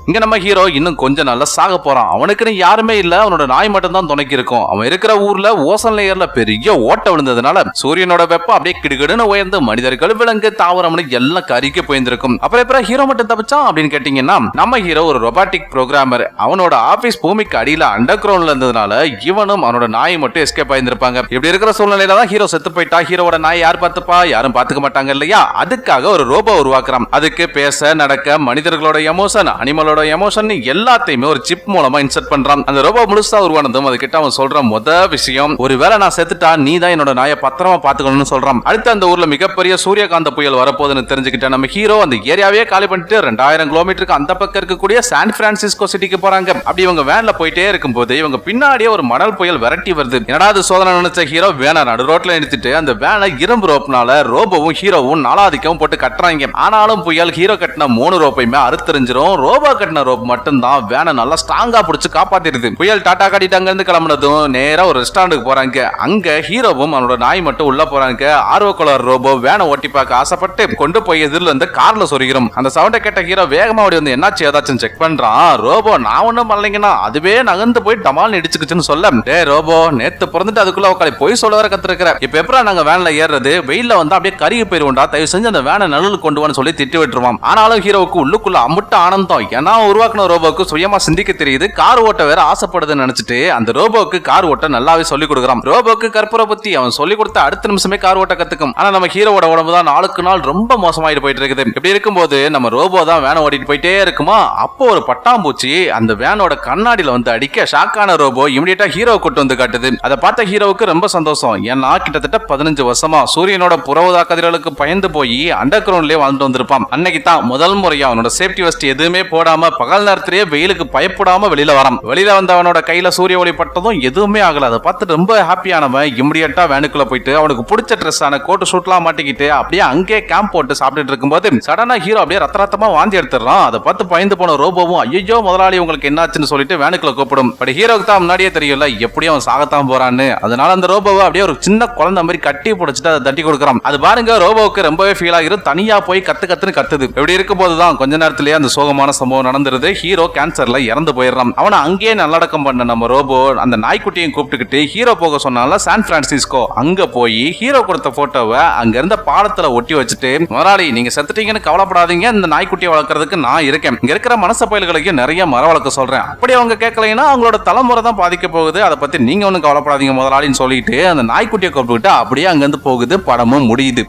இங்க நம்ம ஹீரோ இன்னும் கொஞ்ச நாள்ல சாக போறான். அவனுக்குன்னு யாருமே இல்ல, அவனோட நாய் மட்டும் தான் துணைக்கு இருக்கும். அவன் இருக்கிற ஊர்ல ஓசன் லேயர்ல பெரிய ஓட்ட விழுந்ததுனால சூரியனோட வெப்பம் அப்படியே கிடுகிடுன்னு உயர்ந்து மனிதர்கள், விலங்கு, தாவரம்னு எல்லாம் கறிக்க போயிருந்திருக்கும். அப்புறம் ஹீரோ மட்டும் தப்பிச்சான் அப்படின்னு கேட்டீங்கன்னா, நம்ம ஹீரோ ஒரு ரொபாட்டிக் புரோகிராமர். அவனோட ஆபீஸ் பூமிக்கு அடியில அண்டர் கிரவுண்ட்ல இருந்ததுனால இவனும் அவனோட நாய் மட்டும் எஸ்கேப் ஆயிருந்திருப்பாங்க. இப்படி இருக்கிற சூழ்நிலையில தான் ஹீரோ செத்து போயிட்டா. ஹீரோட நாய் யார் பார்த்துப்பா? யாரும் பாத்துக்க மாட்டாங்க இல்லையா? அதுக்காக ஒரு ரோபோ உருவாக்குறான். அதுக்கு பேச, நடக்க, மனிதர்களோட எமோஷன், அனிமலோட எமோஷன் எல்லாத்தையுமே ஒரு சிப் மூலமா இன்சர்ட் பண்றான். அந்த ரோபோ முழுசா உருவானதும் அதுகிட்ட அவன் சொல்ற விஷயம், ஒருவேளை நான் செத்துட்டா நீ தான் என்னோட நாயை பத்திரமா பாத்துக்கணும்னு சொல்றான். அடுத்து அந்த ஊர்ல மிகப்பெரிய சூரியகாந்த புயல் வரப்போகுதுன்னு தெரிஞ்சுக்கிட்ட நம்ம ஹீரோ அந்த ஏரியாவே காலி பண்ணிட்டு 2000 கிலோமீட்டருக்கு அந்த பக்கம் இருக்கக்கூடிய சான் பிரான்சிஸ்கோ சிட்டிக்கு போறாங்க. அப்படி இவங்க வேன்ல போயிட்டே இருக்கும்போது இவங்க பின்னாடியே ஒரு மணல் புயல் விரட்டி வருது. என்னடா அது சோதனை நினைச்ச ஹீரோ வேனை நடு ரோட்ல நிறுத்திட்டு அந்த வேனை இரும்பு ரோப்னால ரோபோவும் ஹீரோவும் நாலாதிக்கவும் போட்டு கட்டுறாங்க. ஆனாலும் புயல் ஹீரோ கட்டின 3 ரோப்பையுமே அறுத்தறிஞ்சிரும். ரோபோ கட்டின ரோப் மட்டும் தான் வேனை நல்லா ஸ்ட்ராங்கா பிடிச்சு காப்பாத்திடுது. புயல் டாடா காட்டிட்டு அங்க இருந்து கிளம்புனதும் நேரா ஒரு ரெஸ்டாரண்ட்டுக்கு போறாங்க. அங்க ஹீரோவும் அவனோட நாய் மட்டும் உள்ள போறாங்க. ஆர்வ கலர் ரோபோ வேனை ஓட்டி பார்க்க ஆசைப்பட்டு கொண்டு போய் எதிரில் இருந்து கார்ல சொருகிறோம். அந்த சவுண்டை கேட்ட ஹீரோ வேகமா ஓடி வந்து என்னாச்சு ஏதாச்சும் செக் பண்றான். ரோபோ நான் ஒண்ணும் பண்ணலைங்கன்னா அதுவே நகர்ந்து போய் டமால் இடிச்சுக்குச்சுன்னு சொல்ல, டே ரோபோ நேத்து பிறந்துட்டு அதுக்குள்ள உட்காந்து போய் சொல்ல வர கத்துருக்கிற. இப்ப எப்பரா நாங்க வேன்ல ஏறது? வெயில்ல வந்து அப்படியே கருகி போயிருவோம்டா, தயவு செஞ்சு அந்த வேனை நலுலுக்கு கொண்டு வான்னு சொல்லி திட்டி விட்டுருவான். ஆனாலும் ஹீரோவுக்கு உள்ளுக்குள்ள அமுட்ட ஆனந்தம். ஏன்னா உருவாக்குன ரோபோக்கு சுயமா சிந்திக்க தெரியுது, கார் ஓட்ட வேற ஆசைப்படுதுன்னு நினைச்சிட்டு அந்த ரோபோக்கு கார் ஓட்ட நல்லாவே சொல்லி கொடுக்குறான். ரோபோக்கு கற்பூர புத்தி, அவன் சொல்லி கொடுத்த அடுத்த நிமிஷமே கார் ஓட்ட கத்துக்கும். ஆனா நம்ம ஹீரோவோட உடம்பு தான் நாளுக்கு நாள் ரொம்ப மோசமாயிட்டு போயிட்டு இருக்குது. இப்படி இருக்கும்போது நம்ம ரோபோ தான் வேனை ஓட்டிட்டு போயிட்டே இருக்குமா, அப்போ ஒரு பட்டாம்பூச்சி அந்த வேனோட கண்ணாடியில வந்து அடிக்க ஷாக்கான ரோபோ இமிடியேட்டா ஹீரோ கொண்டு வந்து காட்டுது. அதை பார்த்த ஹீரோவுக்கு ரொம்ப சந்தோஷம். ஏன்னா கிட்டத்தட்ட 15 வருஷமா சூரியனோட புறவுதா கதிர்களுக்கு பயந்து போய் அண்டர் கிரவுண்ட்லயே வாழ்ந்து வந்திருப்பான். அன்னைக்கு தான் முதல் முறையா அவனோட சேஃப்டி வெஸ்ட் எதுவுமே போடாம பகல் நேரத்திலேயே வெயிலுக்கு பயப்படாம வெளியில வரான். வெளியில வந்து அவனோட கையில சூரிய ஒளி பட்டதும் எதுவுமே ஆகல. அதை பார்த்து ரொம்ப ஹாப்பியானவன் இமிடியேட்டா வேனுக்குள்ள போயிட்டு அவனுக்கு பிடிச்ச ட்ரெஸ் ஆன கோட் ஷூட்லாம் மாட்டிக்கிட்டு அப்படியே அங்கே கேம்ப் போட்டு சாப்பிட்டுட்டு இருக்கும்போது சடனா ஹீரோ அப்படியே ரத்தமா வாந்தி எடுத்துறான். அதை பார்த்து பயந்து போன ரோபோவும் ஐயோ முதலாளி உங்களுக்கு என்னாச்சுன்னு சொல்லிட்டு வேனுக்குள்ள கூப்பிடும். பட் ஹீரோக்கு தான் முன்னாடியே தெரியல எப்படியும் அவன் சாகத்தான் போறான்னு. அதனால அந்த ரோபோவை அப்படியே ஒரு சின்ன குழந்தை மாதிரி கட்டி பிடிச்சிட்டு அதை தட்டி கொடுக்குறான். அது பாருங்க ரோபோவுக்கு ரொம்பவே ஃபீல் ஆகிரும். தனியா போய் கத்துன்னு கத்துது. இப்படி இருக்கும் போதுதான் கொஞ்ச நேரத்திலேயே அந்த சோகமான சம்பவம் நடந்துருது. ஹீரோ கேன்சர்ல இறந்து போயிடுறான். அவனை அங்கேயே நல்லடக்கம் பண்ண நம்ம ரோபோ அந்த நாய்க்குட்டியும் கூப்பிட்டுக்கிட்டு ஹீரோ போக சொன்னால சான் பிரான்சிஸ்கோ அங்க போய் ஹீரோ கொடுத்த போட்டோவை அங்க இருந்த பாலத்துல ஒட்டி வச்சுட்டு, முதலாளி நீங்க செத்துட்டீங்கன்னு கவலைப்படாதீங்க, இந்த நாய்க்குட்டியை வளர்க்கறதுக்கு நான் இருக்கேன், இங்க இருக்கிற மனச பயல்களுக்கு நிறைய மரம் வளர்க்க சொல்றேன், அப்படி அவங்க கேட்கலைன்னா அவங்களோட தலைமுறை தான் பாதிக்க போகுது, அதை பத்தி நீங்க ஒன்னும் கவலைப்படாதீங்க முதலாளின்னு சொல்லிட்டு அந்த நாய்க்குட்டியை கூப்பிட்டுக்கிட்டு அப்படியே அங்கிருந்து போகுது. படமும் முடியுது.